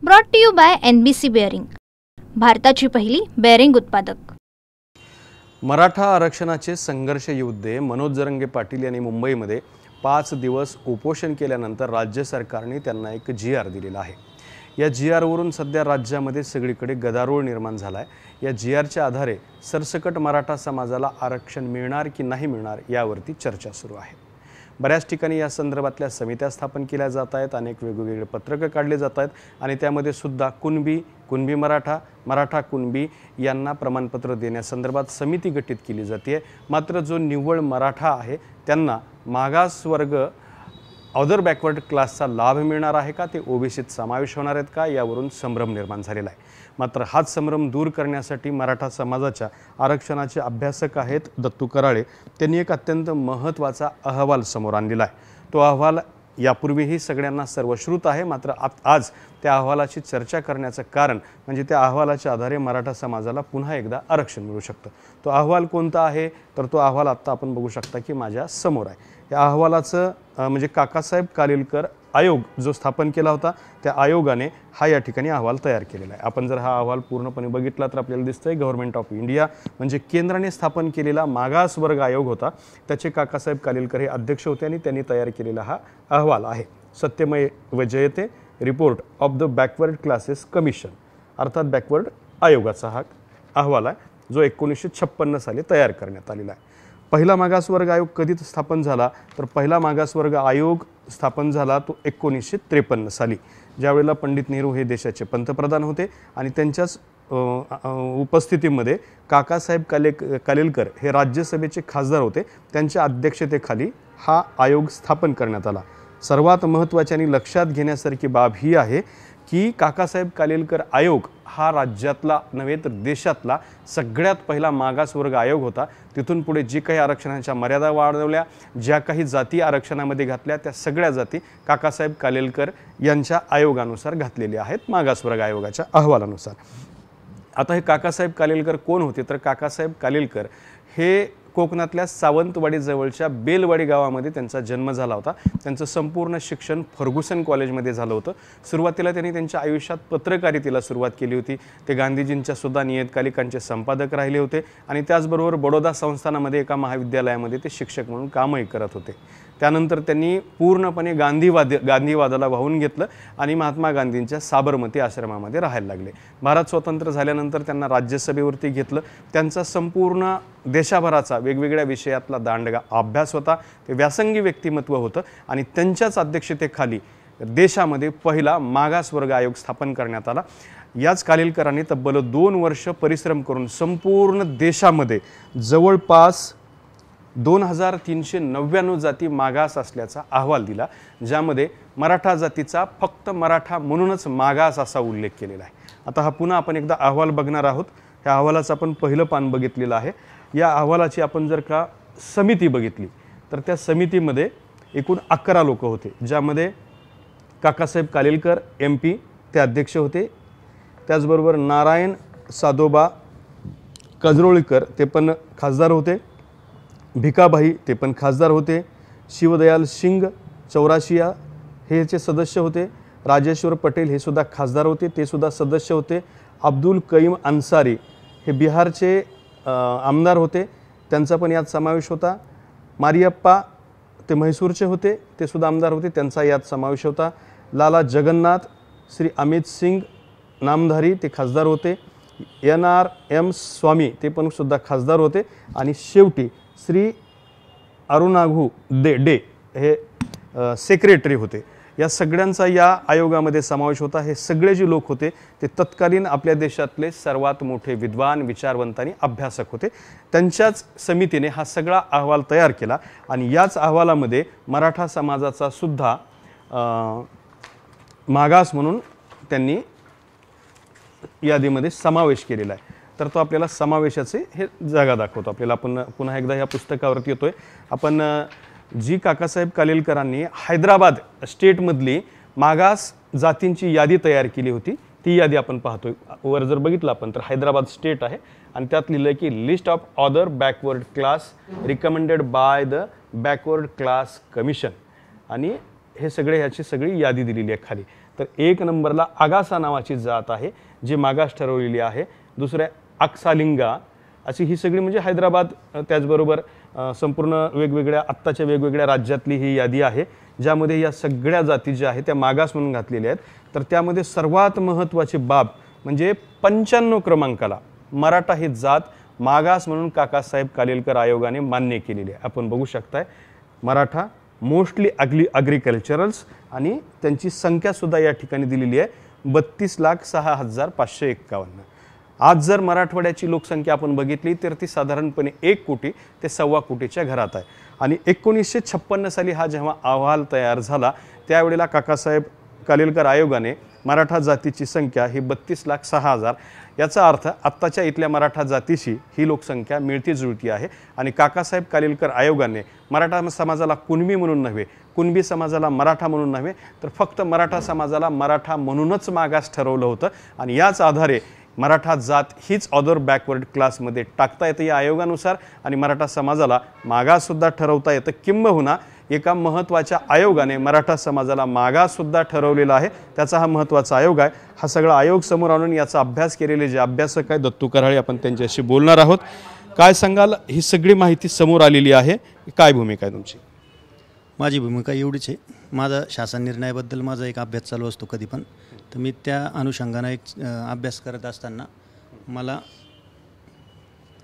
Brought to you by NBC bearing, भारताची पहिली bearing उत्पादक। मराठा आरक्षणाचे संघर्ष योद्धे मनोज जरंगे पाटील यांनी मुंबईमध्ये 5 दिवस उपोषण केल्यानंतर राज्य सरकारने त्यांना एक GR दिलेला आहे। या GR वरून सध्या राज्यामध्ये सगळीकडे गदारोळ निर्माण झाला आहे। या GRच्या आधारे सरसकट मराठा समाजाला आरक्षण मिळणार की नाही मिळणार यावरती चर्चा सुरू आहे। बऱ्याच ठिकाणी या संदर्भातल्या समित्या स्थापन केल्या जात आहेत, अनेक वेगवेगळे पत्रक काढले जात आहेत आणि त्यामध्ये सुद्धा कुणबी मराठा, मराठा कुणबी यांना प्रमाणपत्र देण्यासंदर्भात समिती गठीत केली जाते। मात्र जो निव्वळ मराठा आहे त्यांना मागासवर्ग अदर बॅकवर्ड क्लासचा लाभ मिळणार आहे का, ते ओबीसीत समावेश होणार आहेत का, यावरून संभ्रम निर्माण झालेला आहे। मात्र हाच संभ्रम दूर करण्यासाठी मराठा समाजाच्या आरक्षणाचे अभ्यासक आहेत दत्तू कराळे, त्यांनी एक अत्यंत महत्त्वाचा अहवाल समोर आणलेला आहे। तो अहवाल यापूर्वीही सगळ्यांना सर्वश्रुत आहे, मात्र आज त्या अहवालाची चर्चा करण्याचं कारण म्हणजे त्या अहवालाच्या आधारे मराठा समाजाला पुन्हा एकदा आरक्षण मिळू शकतं। तो अहवाल कोणता आहे तर तो अहवाल आत्ता आपण बघू शकता की माझ्या समोर आहे। या अहवालाचं म्हणजे काकासाहेब कालेलकर आयोग जो स्थापन केला होता त्या आयोगाने हा या ठिकाणी अहवाल तयार केलेला आहे। आपण जर हा अहवाल पूर्णपणे बघितला तर आपल्याला दिसतंय गव्हर्नमेंट ऑफ इंडिया म्हणजे केंद्राने स्थापन केलेला मागासवर्ग आयोग होता, त्याचे काकासाहेब कालेलकर हे अध्यक्ष होते आणि त्यांनी तयार केलेला हा अहवाल आहे। सत्यमेव जयते report of the backward classes commission अर्थात बॅकवर्ड आयोगाचा हा अहवाल आहे जो 1956 साली तयार करण्यात आलेला आहे। पहिला मागासवर्ग आयोग कधी स्थापन झाला तर पहिला मागासवर्ग आयोग स्थापन झाला तो 1953 साली, ज्यावेळेला पंडित नेहरू हे देशाचे पंतप्रधान होते आणि त्यांच्याच उपस्थितीमध्ये काकासाहेब कालेलकर हे राज्यसभेचे खासदार होते, त्यांच्या अध्यक्षतेखाली हा आयोग स्थापन करण्यात आला। सर्वात महत्त्वाची आणि लक्षात घेण्यासारखी बाब ही आहे की काकासाहेब कालेलकर आयोग हा राज्यातला नव्हे तर देशातला सगळ्यात पहिला मागासवर्ग आयोग होता। तिथून पुढे जी काही आरक्षणाच्या मर्यादा वाढवल्या, ज्या काही जाती आरक्षणामध्ये घातल्या, त्या सगळ्या जाती काकासाहेब कालेलकर यांच्या आयोगानुसार घातलेल्या आहेत, मागासवर्ग आयोगाच्या अहवालानुसार। आता हे काकासाहेब कालेलकर कोण होते तर काकासाहेब कालेलकर हे कोकणातल्या सावंतवाडी जवळच्या बेलवाडी गावामध्ये त्यांचा जन्म झाला होता। त्यांचं संपूर्ण शिक्षण फर्ग्युसन कॉलेजमध्ये झालं होतं। सुरुवातीला त्यांनी त्यांच्या आयुष्यात पत्रकारितेला सुरुवात केली होती। ते गांधीजींच्या सुद्धा नियतकालिकांचे संपादक राहिले होते आणि त्याचबरोबर बडोदा संस्थानामध्ये एका महाविद्यालयामध्ये ते शिक्षक म्हणून कामही करत होते। त्यानंतर त्यांनी पूर्णपणे गांधीवादाला वाहून घेतलं आणि महात्मा गांधींच्या साबरमती आश्रमामध्ये राहायला लागले। भारत स्वतंत्र झाल्यानंतर त्यांना राज्यसभेवरती घेतलं। त्यांचा संपूर्ण देशाभराचा वेगवेगळ्या विषयातला दांडगा अभ्यास होता, ते व्यासंगी व्यक्तिमत्व होतं आणि त्यांच्याच अध्यक्षतेखाली देशामध्ये पहिला मागासवर्ग आयोग स्थापन करण्यात आला। याच कालेलकरांनी तब्बल 2 वर्ष परिश्रम करून संपूर्ण देशामध्ये जवळपास 2399 जाती मागास असल्याचा अहवाल दिला, ज्यामध्ये मराठा जातीचा फक्त मराठा म्हणूनच मागास असा उल्लेख केलेला आहे। आता हा पुन्हा आपण एकदा अहवाल बघणार आहोत। ह्या अहवालाचं आपण पहिलं पान बघितलेलं आहे। या अहवालाची आपण जर का समिती बघितली तर त्या समितीमध्ये एकूण 11 लोक होते, ज्यामध्ये काकासाहेब कालेलकर MP ते अध्यक्ष होते, त्याचबरोबर नारायण साधोबा कजरोळीकर ते पण खासदार होते, भिकाबाई ते पण खासदार होते, शिवदयाल सिंग चौराशिया हे याचे सदस्य होते, राजेश्वर पटेल हे सुद्धा खासदार होते, ते सुद्धा सदस्य होते, अब्दुल कईम अन्सारी हे बिहारचे आमदार होते, त्यांचा पण यात समावेश होता, मारियप्पा ते म्हैसूरचे होते, ते सुद्धा आमदार होते, त्यांचा यात समावेश होता, लाला जगन्नाथ, श्री अमित सिंग नामधारी ते खासदार होते, NRM स्वामी ते पण सुद्धा खासदार होते आणि शेवटी श्री अरुणाघू डे हे सेक्रेटरी होते। या सगळ्यांचा या आयोगामध्ये समावेश होता। हे सगळे जे लोक होते ते तत्कालीन आपल्या देशातले सर्वात मोठे विद्वान, विचारवंत आणि अभ्यासक होते। त्यांच्याच समितीने हा सगळा अहवाल तयार केला आणि याच अहवालामध्ये मराठा समाजाचा सुद्धा मागास म्हणून त्यांनी यादीमध्ये समावेश केलेला आहे। तर तो आपल्याला समावेशाचे हे जागा दाखवतो। आपल्याला आपण पुन्हा एकदा या पुस्तकावरती येतोय। आपण जी काकासाहेब कालेलकरांनी हैदराबाद स्टेटमधली मागास जातींची यादी तयार केली होती ती यादी आपण पाहतोय। वर जर बघितलं आपण तर हैदराबाद स्टेट आहे आणि त्यात लिहिलं की list of other backward class recommended by the backward class commission आणि हे सगळे ह्याची सगळी यादी दिलेली आहे खाली। तर 1 नंबरला आगासा नावाची जात आहे जी मागास ठरवलेली आहे. दुसऱ्या अक्सालिंगा अशी ही सगळी म्हणजे हैदराबाद त्याचबरोबर संपूर्ण वेगवेगळ्या आत्ताच्या वेगवेगळ्या राज्यातली ही यादी आहे ज्यामध्ये या सगळ्या जाती ज्या आहेत त्या मागास म्हणून घातलेल्या आहेत. तर त्यामध्ये सर्वात महत्त्वाची बाब म्हणजे 95 क्रमांकाला मराठा ही जात मागास म्हणून काकासाहेब कालेलकर आयोगाने मान्य केलेली आहे. आपण बघू शकताय मराठा मोस्टली ॲग्रिकल्चरल्स आणि त्यांची संख्या सुद्धा या ठिकाणी दिलेली आहे 32,06,551. आज जर मराठवाड्याची लोकसंख्या आपण बघितली तर ती साधारणपणे 1 कोटी ते 1.25 कोटीच्या घरात आहे. आणि 1956 साली हा जेव्हा अहवाल तयार झाला त्यावेळेला काकासाहेब कालेलकर आयोगाने मराठा जातीची संख्या ही 32,06,000 याचा अर्थ आत्ताच्या इथल्या मराठा जातीशी ही लोकसंख्या मिळती जुळती आहे. आणि काकासाहेब कालेलकर आयोगाने मराठा समाजाला कुणबी म्हणून नव्हे, कुणबी समाजाला मराठा म्हणून नव्हे तर फक्त मराठा समाजाला मराठा म्हणूनच मागास ठरवलं होतं. आणि याच आधारे मराठा जात हीच अदर बॅकवर्ड क्लासमध्ये टाकता येतं या आयोगानुसार आणि मराठा समाजाला मागाससुद्धा ठरवता येतं. किंबहुना एका महत्त्वाच्या आयोगाने मराठा समाजाला मागाससुद्धा ठरवलेला आहे. त्याचा हा महत्त्वाचा आयोग आहे. हा सगळा आयोग समोर आणून याचा अभ्यास केलेले जे अभ्यासक आहे दत्तू कराळे आपण त्यांच्याशी बोलणार आहोत. काय सांगाल, ही सगळी माहिती समोर आलेली आहे, काय भूमिका आहे तुमची? माझी भूमिका एवढीच आहे. माझा शासन निर्णयाबद्दल माझा एक अभ्यास चालू असतो कधी पण, तर मी त्या अनुषंगानं एक अभ्यास करत असताना मला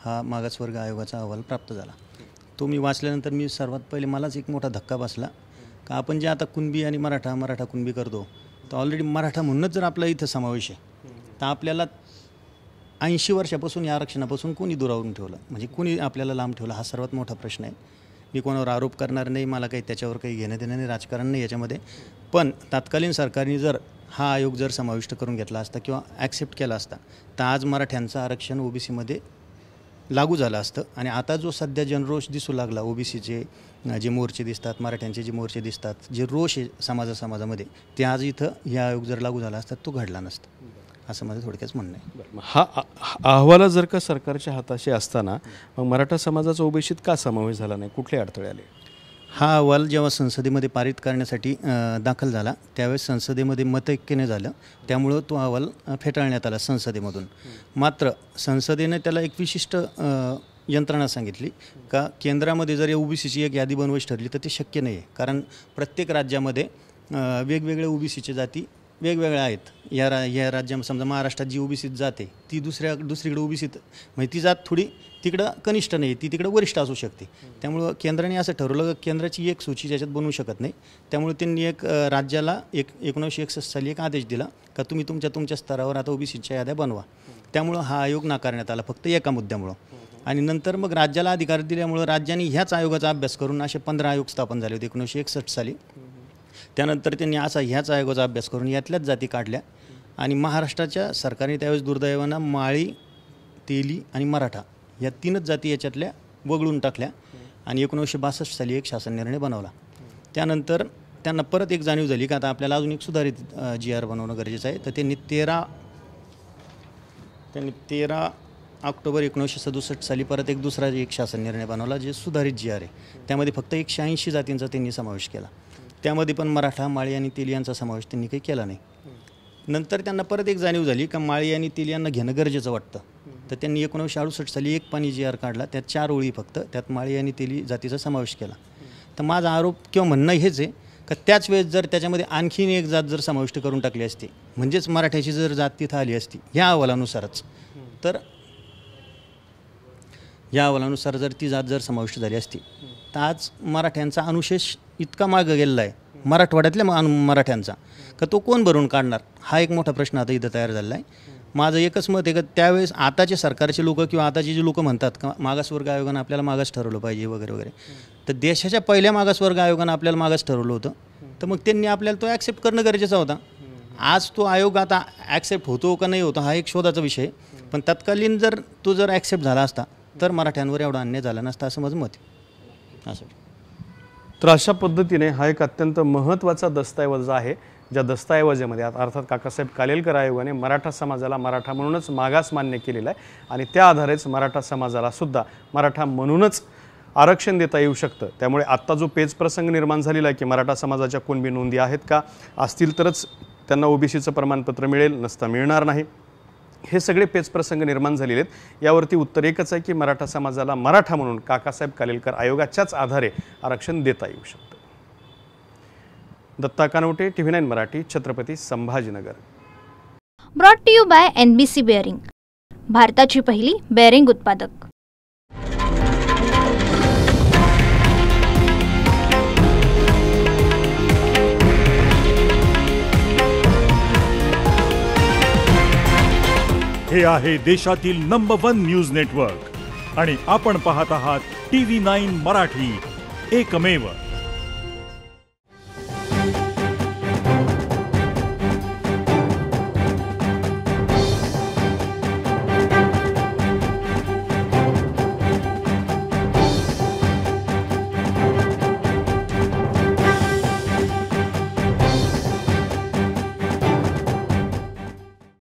हा मागासवर्ग आयोगाचा अहवाल प्राप्त झाला. तो मी वाचल्यानंतर मी सर्वात पहिले मलाच एक मोठा धक्का बसला का आपण जे आता कुणबी आणि मराठा कुणबी करतो तर ऑलरेडी मराठा म्हणूनच जर आपला इथं समावेश आहे तर आपल्याला 80 वर्षापासून या आरक्षणापासून कोणी दुरावून ठेवलं, म्हणजे कोणी आपल्याला लांब ठेवलं, हा सर्वात मोठा प्रश्न आहे. मी कोणावर आरोप करणार नाही, मला काही त्याच्यावर काही घेणं देणं नाही, राजकारण नाही याच्यामध्ये. पण तत्कालीन सरकारने जर हा आयोग जर समाविष्ट करून घेतला असता किंवा ॲक्सेप्ट केला असता तर आज मराठ्यांचं आरक्षण ओबीसीमध्ये लागू झालं असतं. आणि आता जो सध्या जनरोष दिसू लागला, ओबीसीचे जे मोर्चे दिसतात, मराठ्यांचे जे मोर्चे दिसतात, जे रोष आहे समाजामध्ये ते आज इथं या आयोग जर लागू झाला असता तो घडला नसता, असं माझं थोडक्यात म्हणणं आहे. हा अहवाल जर का सरकारच्या हाताशी असताना मग मराठा समाजाचा ओबीसीत का समावेश झाला नाही, कुठले अडथळे आले? हा अहवाल जेव्हा संसदेमध्ये पारित करण्यासाठी दाखल झाला त्यावेळेस संसदेमध्ये मतऐक्याने झालं, त्यामुळं तो अहवाल फेटाळण्यात आला संसदेमधून. मात्र संसदेने त्याला एक विशिष्ट यंत्रणा सांगितली का केंद्रामध्ये जर ओबीसीची एक यादी बनवायची ठरली तर ते शक्य नाही आहे, कारण प्रत्येक राज्यामध्ये वेगवेगळे ओबीसीचे जाती वेगवेगळ्या आहेत. या राज्यामध्ये समजा महाराष्ट्रात जी ओबीसीत जाते ती दुसरीकडे ओबीसीत म्हणजे ती जात थोडी तिकडं कनिष्ठ नाही, ती तिकडं वरिष्ठ असू शकते. त्यामुळं केंद्राने असं ठरवलं की केंद्राची एक सूची त्याच्यात बनवू शकत नाही. त्यामुळे त्यांनी एक राज्याला 1961 साली एक आदेश दिला का तुम्ही तुमच्या स्तरावर आता ओबीसीच्या याद्या बनवा. त्यामुळं हा आयोग नाकारण्यात आला फक्त एका मुद्द्यामुळं. आणि नंतर मग राज्याला अधिकार दिल्यामुळं राज्यांनी ह्याच आयोगाचा अभ्यास करून असे 15 आयोग स्थापन झाले होते 1961 साली. त्यानंतर त्यांनी ह्याच आयोगाचा अभ्यास करून यातल्याच जाती काढल्या. आणि महाराष्ट्राच्या सरकारने त्यावेळेस दुर्दैवानं माळी, तेली आणि मराठा या 3च जाती याच्यातल्या वगळून टाकल्या आणि 1962 साली एक शासन निर्णय बनवला. त्यानंतर त्यांना परत एक जाणीव झाली की आता आपल्याला अजून एक सुधारित GR बनवणं गरजेचं आहे. तर त्यांनी 13 ऑक्टोबर 1967 साली परत एक दुसरा एक शासन निर्णय बनवला जे सुधारित GR आहे. त्यामध्ये फक्त 180 जातींचा त्यांनी समावेश केला. त्यामध्ये पण मराठा, माळी आणि तेली यांचा समावेश त्यांनी काही केला नाही. नंतर त्यांना परत एक जाणीव झाली का माळी आणि तेली यांना घेणं गरजेचं वाटतं. तर त्यांनी 1968 साली एक पाणी GR काढला, त्यात 4 ओळी फक्त त्यात माळी आणि तेली जातीचा समावेश केला. तर माझा आरोप किंवा म्हणणं हेच आहे का त्याच वेळेस जर त्याच्यामध्ये आणखीन एक जात जर समाविष्ट करून टाकली असती, म्हणजेच मराठ्याची जर जात तिथं आली असती ह्या अहवालानुसारच, तर या अहवालानुसार जर ती जात जर समाविष्ट झाली असती तर आज मराठ्यांचा अनुशेष इतका मागं गेलेला आहे मराठवाड्यातल्या मराठ्यांचा का तो कोण भरून काढणार, हा एक मोठा प्रश्न आता इथं तयार झालेला आहे. माझं एकच मत आहे का त्यावेळेस आताचे सरकारचे लोक किंवा आताचे जे लोक म्हणतात का मागासवर्ग आयोगानं आपल्याला मागास ठरवलं पाहिजे वगैरे वगैरे, तर देशाच्या पहिल्या मागासवर्ग आयोगानं आपल्याला मागास ठरवलं होतं. तर मग त्यांनी आपल्याला तो ॲक्सेप्ट करणं गरजेचा होता. आज तो आयोग आता ॲक्सेप्ट होतो का नाही होतो हा एक शोधाचा विषय, पण तत्कालीन जर तो जर ॲक्सेप्ट झाला असता तर मराठ्यांवर एवढा अन्याय झाला नसता असं माझं मत आहे. असं तर अशा पद्धतीने हा एक अत्यंत महत्त्वाचा दस्तऐवज आहे, ज्या दस्तऐवजामध्ये अर्थात काकासाहेब कालेलकर आयोगाने मराठा समाजाला मराठा म्हणूनच मागास मान्य केलेला आहे आणि त्या आधारेच मराठा समाजाला सुद्धा मराठा म्हणूनच आरक्षण देता येऊ शकतं. त्यामुळे आत्ता जो पेच प्रसंग निर्माण झालेला आहे की मराठा समाजाच्या कुणबी नोंदी आहेत का, असतील तरच त्यांना ओबीसीचं प्रमाणपत्र मिळेल नसता मिळणार नाही. हे सगळे पेचप्रसंग निर्माण झालेले आहेत. यावरती उत्तर एकच आहे की मराठा समाजाला मराठा म्हणून काकासाहेब कालेलकर आयोगाच्याच आधारे आरक्षण देता येऊ शकतं. Datta Kanawate, TV9 Marathi, Chhatrapati Sambhajinagar. Brought to you by NBC bearing, भारताची पहिली बेअरिंग उत्पादक. हे आहे देशातील नंबर 1 न्यूज नेटवर्क आणि आपण पाहत आहात TV9 मराठी, एकमेव.